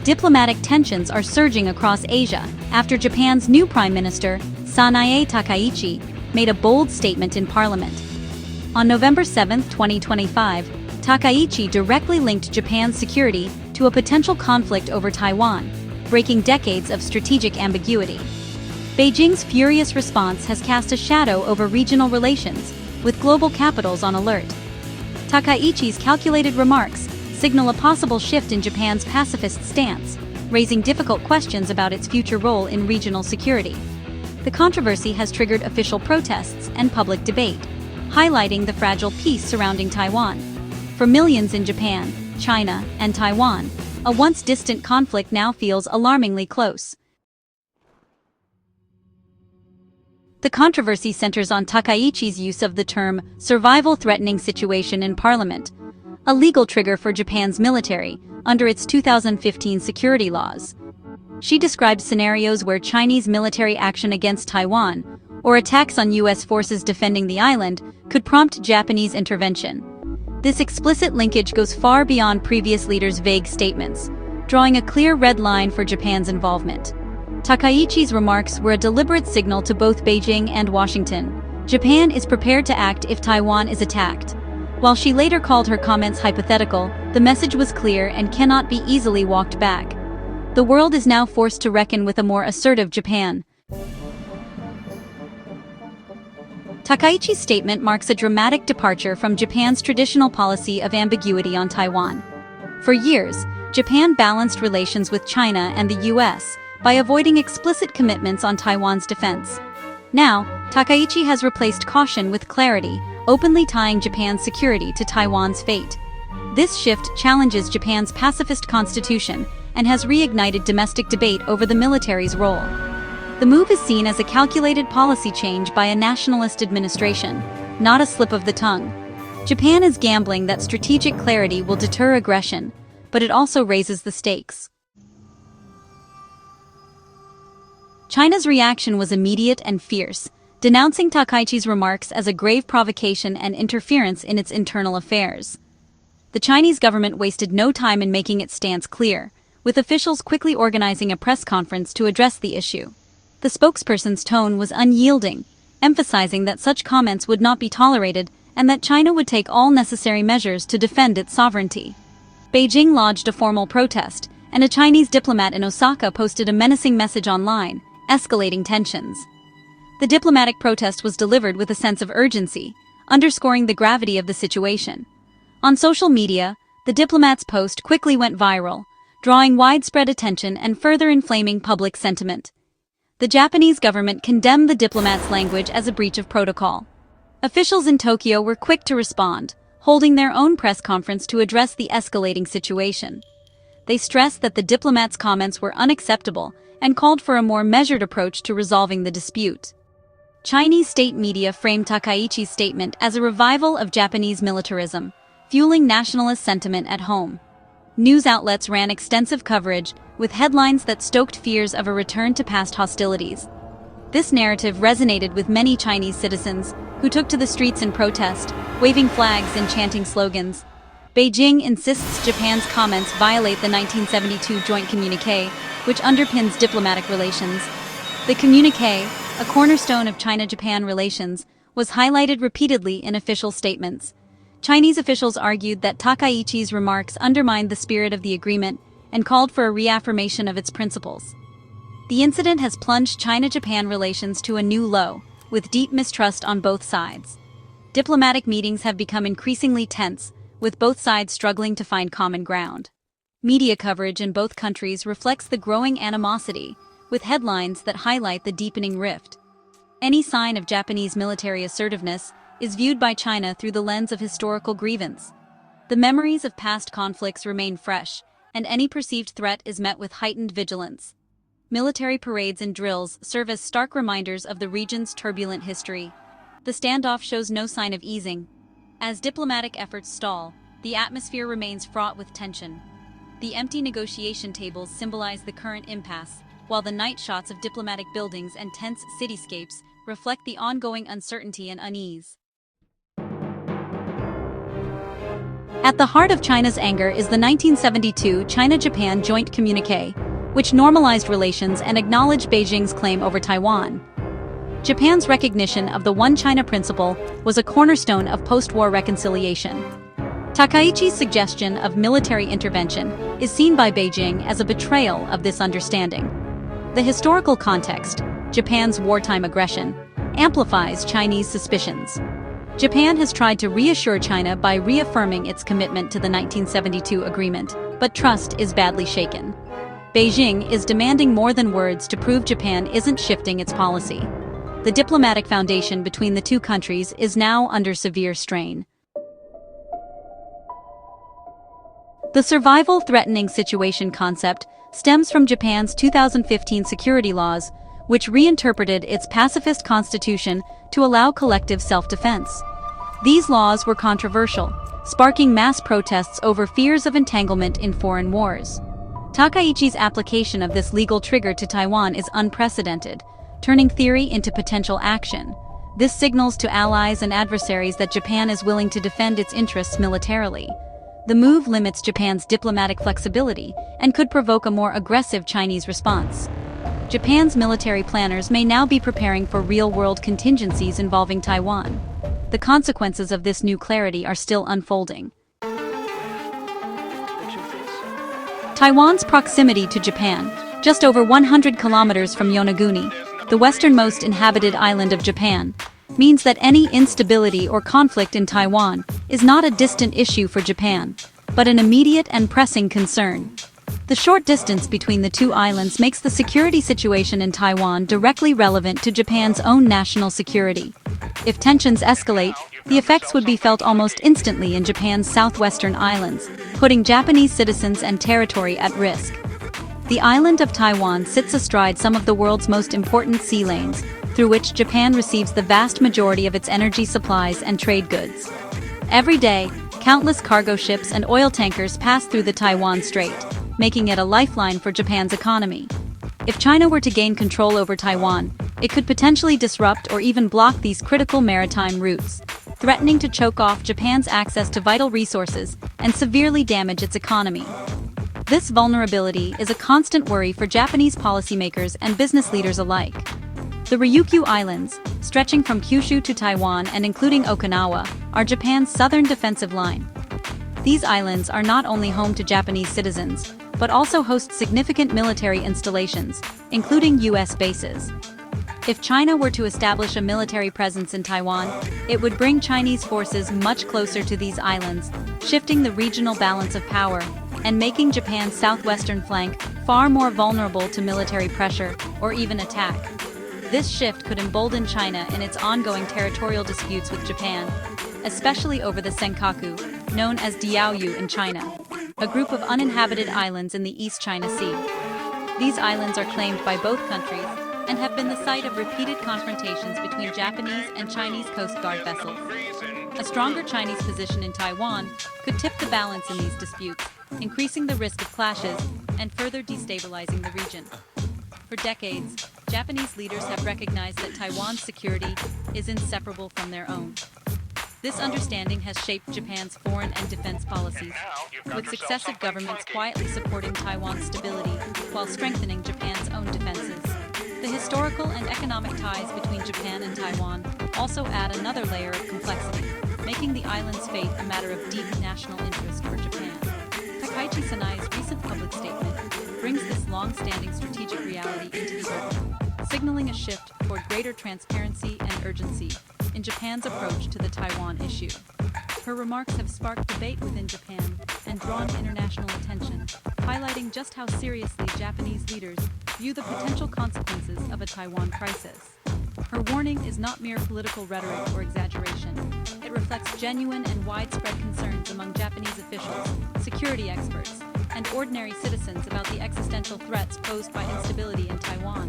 Diplomatic tensions are surging across Asia after Japan's new Prime Minister, Sanae Takaichi, made a bold statement in Parliament. On November 7, 2025, Takaichi directly linked Japan's security to a potential conflict over Taiwan, breaking decades of strategic ambiguity. Beijing's furious response has cast a shadow over regional relations, with global capitals on alert. Takaichi's calculated remarks signal a possible shift in Japan's pacifist stance, raising difficult questions about its future role in regional security. The controversy has triggered official protests and public debate, highlighting the fragile peace surrounding Taiwan. For millions in Japan, China, and Taiwan, a once distant conflict now feels alarmingly close. The controversy centers on Takaichi's use of the term survival-threatening situation in Parliament, a legal trigger for Japan's military under its 2015 security laws. She described scenarios where Chinese military action against Taiwan or attacks on U.S. forces defending the island could prompt Japanese intervention. This explicit linkage goes far beyond previous leaders' vague statements, drawing a clear red line for Japan's involvement. Takaichi's remarks were a deliberate signal to both Beijing and Washington. Japan is prepared to act if Taiwan is attacked. While she later called her comments hypothetical, the message was clear and cannot be easily walked back. The world is now forced to reckon with a more assertive Japan. Takaichi's statement marks a dramatic departure from Japan's traditional policy of ambiguity on Taiwan. For years, Japan balanced relations with China and the U.S. by avoiding explicit commitments on Taiwan's defense. Now, Takaichi has replaced caution with clarity, openly tying Japan's security to Taiwan's fate. This shift challenges Japan's pacifist constitution and has reignited domestic debate over the military's role. The move is seen as a calculated policy change by a nationalist administration, not a slip of the tongue. Japan is gambling that strategic clarity will deter aggression, but it also raises the stakes. China's reaction was immediate and fierce, denouncing Takaichi's remarks as a grave provocation and interference in its internal affairs. The Chinese government wasted no time in making its stance clear, with officials quickly organizing a press conference to address the issue. The spokesperson's tone was unyielding, emphasizing that such comments would not be tolerated and that China would take all necessary measures to defend its sovereignty. Beijing lodged a formal protest, and a Chinese diplomat in Osaka posted a menacing message online, escalating tensions. The diplomatic protest was delivered with a sense of urgency, underscoring the gravity of the situation. On social media, the diplomat's post quickly went viral, drawing widespread attention and further inflaming public sentiment. The Japanese government condemned the diplomat's language as a breach of protocol. Officials in Tokyo were quick to respond, holding their own press conference to address the escalating situation. They stressed that the diplomat's comments were unacceptable and called for a more measured approach to resolving the dispute. Chinese state media framed Takaichi's statement as a revival of Japanese militarism, fueling nationalist sentiment at home. News outlets ran extensive coverage, with headlines that stoked fears of a return to past hostilities. This narrative resonated with many Chinese citizens, who took to the streets in protest, waving flags and chanting slogans. Beijing insists Japan's comments violate the 1972 Joint Communiqué, which underpins diplomatic relations. The communiqué, a cornerstone of China-Japan relations, was highlighted repeatedly in official statements. Chinese officials argued that Takaichi's remarks undermined the spirit of the agreement and called for a reaffirmation of its principles. The incident has plunged China-Japan relations to a new low, with deep mistrust on both sides. Diplomatic meetings have become increasingly tense, with both sides struggling to find common ground. Media coverage in both countries reflects the growing animosity, with headlines that highlight the deepening rift. Any sign of Japanese military assertiveness is viewed by China through the lens of historical grievance. The memories of past conflicts remain fresh, and any perceived threat is met with heightened vigilance. Military parades and drills serve as stark reminders of the region's turbulent history. The standoff shows no sign of easing. As diplomatic efforts stall, the atmosphere remains fraught with tension. The empty negotiation tables symbolize the current impasse, while the night shots of diplomatic buildings and tense cityscapes reflect the ongoing uncertainty and unease. At the heart of China's anger is the 1972 China-Japan Joint Communiqué, which normalized relations and acknowledged Beijing's claim over Taiwan. Japan's recognition of the One China principle was a cornerstone of post-war reconciliation. Takaichi's suggestion of military intervention is seen by Beijing as a betrayal of this understanding. The historical context, Japan's wartime aggression, amplifies Chinese suspicions. Japan has tried to reassure China by reaffirming its commitment to the 1972 agreement, but trust is badly shaken. Beijing is demanding more than words to prove Japan isn't shifting its policy. The diplomatic foundation between the two countries is now under severe strain. The survival-threatening situation concept stems from Japan's 2015 security laws, which reinterpreted its pacifist constitution to allow collective self-defense. These laws were controversial, sparking mass protests over fears of entanglement in foreign wars. Takaichi's application of this legal trigger to Taiwan is unprecedented, turning theory into potential action. This signals to allies and adversaries that Japan is willing to defend its interests militarily. The move limits Japan's diplomatic flexibility and could provoke a more aggressive Chinese response. Japan's military planners may now be preparing for real-world contingencies involving Taiwan. The consequences of this new clarity are still unfolding. Taiwan's proximity to Japan, just over 100 kilometers from Yonaguni, the westernmost inhabited island of Japan, means that any instability or conflict in Taiwan is not a distant issue for Japan, but an immediate and pressing concern. The short distance between the two islands makes the security situation in Taiwan directly relevant to Japan's own national security. If tensions escalate, the effects would be felt almost instantly in Japan's southwestern islands, putting Japanese citizens and territory at risk. The island of Taiwan sits astride some of the world's most important sea lanes, through which Japan receives the vast majority of its energy supplies and trade goods. Every day, countless cargo ships and oil tankers pass through the Taiwan Strait, making it a lifeline for Japan's economy. If China were to gain control over Taiwan, it could potentially disrupt or even block these critical maritime routes, threatening to choke off Japan's access to vital resources and severely damage its economy. This vulnerability is a constant worry for Japanese policymakers and business leaders alike. The Ryukyu Islands, stretching from Kyushu to Taiwan and including Okinawa, are Japan's southern defensive line. These islands are not only home to Japanese citizens, but also host significant military installations, including U.S. bases. If China were to establish a military presence in Taiwan, it would bring Chinese forces much closer to these islands, shifting the regional balance of power and making Japan's southwestern flank far more vulnerable to military pressure or even attack. This shift could embolden China in its ongoing territorial disputes with Japan, especially over the Senkaku, known as Diaoyu in China, a group of uninhabited islands in the East China Sea. These islands are claimed by both countries and have been the site of repeated confrontations between Japanese and Chinese Coast Guard vessels. A stronger Chinese position in Taiwan could tip the balance in these disputes, increasing the risk of clashes and further destabilizing the region. For decades, Japanese leaders have recognized that Taiwan's security is inseparable from their own. This understanding has shaped Japan's foreign and defense policies, with successive governments quietly supporting Taiwan's stability while strengthening Japan's own defenses. The historical and economic ties between Japan and Taiwan also add another layer of complexity, making the island's fate a matter of deep national interest for Japan. Takaichi Sanai's recent public statement brings this long-standing strategic reality into the open, signaling a shift toward greater transparency and urgency in Japan's approach to the Taiwan issue. Her remarks have sparked debate within Japan and drawn international attention, highlighting just how seriously Japanese leaders view the potential consequences of a Taiwan crisis. Her warning is not mere political rhetoric or exaggeration. It reflects genuine and widespread concerns among Japanese officials, security experts, and ordinary citizens about the existential threats posed by instability in Taiwan.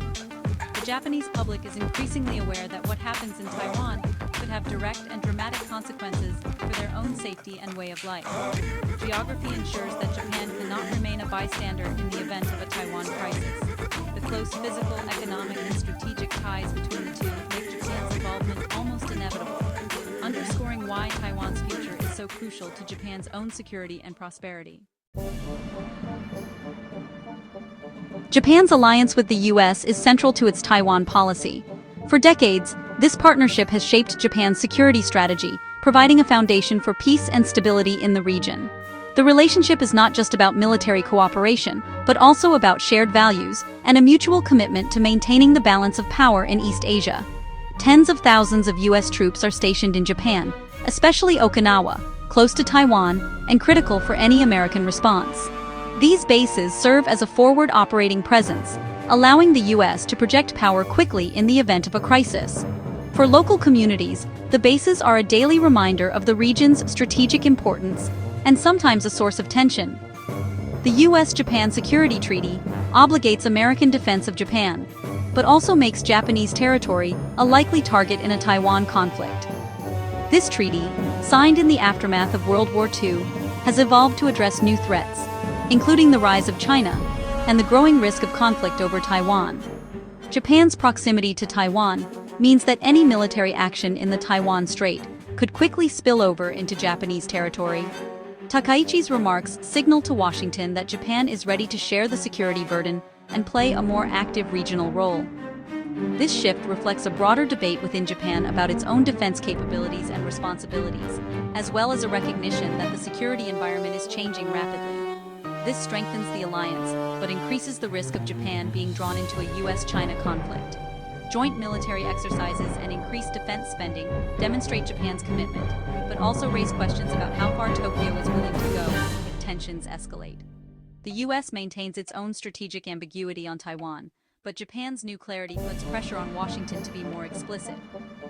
The Japanese public is increasingly aware that what happens in Taiwan could have direct and dramatic consequences for their own safety and way of life. Geography ensures that Japan cannot remain a bystander in the event of a Taiwan crisis. The close physical, economic, and strategic ties between the two make Japan's involvement almost inevitable, underscoring why Taiwan's future is is so crucial to Japan's own security and prosperity? Japan's alliance with the U.S. is central to its Taiwan policy. For decades, this partnership has shaped Japan's security strategy, providing a foundation for peace and stability in the region. The relationship is not just about military cooperation, but also about shared values and a mutual commitment to maintaining the balance of power in East Asia. Tens of thousands of U.S. troops are stationed in Japan, especially Okinawa, close to Taiwan, and critical for any American response. These bases serve as a forward operating presence, allowing the U.S. to project power quickly in the event of a crisis. For local communities, the bases are a daily reminder of the region's strategic importance and sometimes a source of tension. The U.S.-Japan Security Treaty obligates American defense of Japan, but also makes Japanese territory a likely target in a Taiwan conflict. This treaty, signed in the aftermath of World War II, has evolved to address new threats, including the rise of China and the growing risk of conflict over Taiwan. Japan's proximity to Taiwan means that any military action in the Taiwan Strait could quickly spill over into Japanese territory. Takaichi's remarks signal to Washington that Japan is ready to share the security burden and play a more active regional role. This shift reflects a broader debate within Japan about its own defense capabilities and responsibilities, as well as a recognition that the security environment is changing rapidly. This strengthens the alliance, but increases the risk of Japan being drawn into a U.S.-China conflict. Joint military exercises and increased defense spending demonstrate Japan's commitment, but also raise questions about how far Tokyo is willing to go if tensions escalate. The U.S. maintains its own strategic ambiguity on Taiwan, but Japan's new clarity puts pressure on Washington to be more explicit.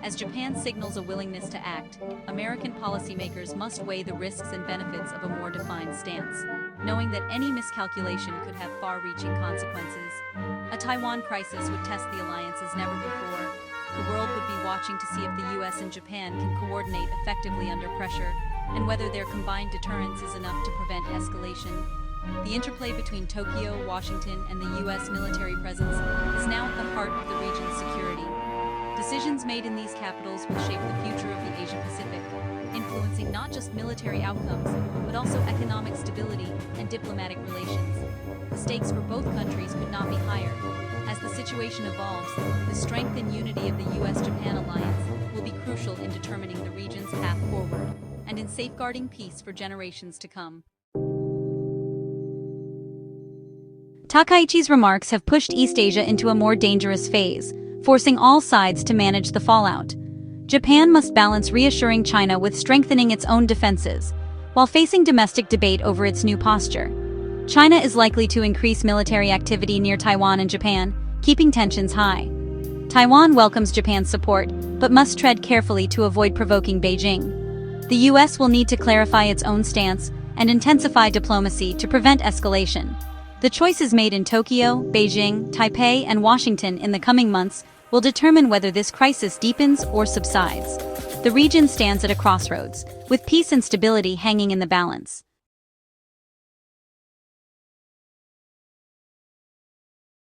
As Japan signals a willingness to act, American policymakers must weigh the risks and benefits of a more defined stance, knowing that any miscalculation could have far-reaching consequences. A Taiwan crisis would test the alliance as never before. The world would be watching to see if the U.S. and Japan can coordinate effectively under pressure, and whether their combined deterrence is enough to prevent escalation. The interplay between Tokyo, Washington, and the U.S. military presence is now at the heart of the region's security. Decisions made in these capitals will shape the future of the Asia-Pacific, influencing not just military outcomes, but also economic stability and diplomatic relations. The stakes for both countries could not be higher. As the situation evolves, the strength and unity of the U.S.-Japan alliance will be crucial in determining the region's path forward and in safeguarding peace for generations to come. Takaichi's remarks have pushed East Asia into a more dangerous phase, forcing all sides to manage the fallout. Japan must balance reassuring China with strengthening its own defenses, while facing domestic debate over its new posture. China is likely to increase military activity near Taiwan and Japan, keeping tensions high. Taiwan welcomes Japan's support, but must tread carefully to avoid provoking Beijing. The U.S. will need to clarify its own stance and intensify diplomacy to prevent escalation. The choices made in Tokyo, Beijing, Taipei, and Washington in the coming months will determine whether this crisis deepens or subsides. The region stands at a crossroads, with peace and stability hanging in the balance.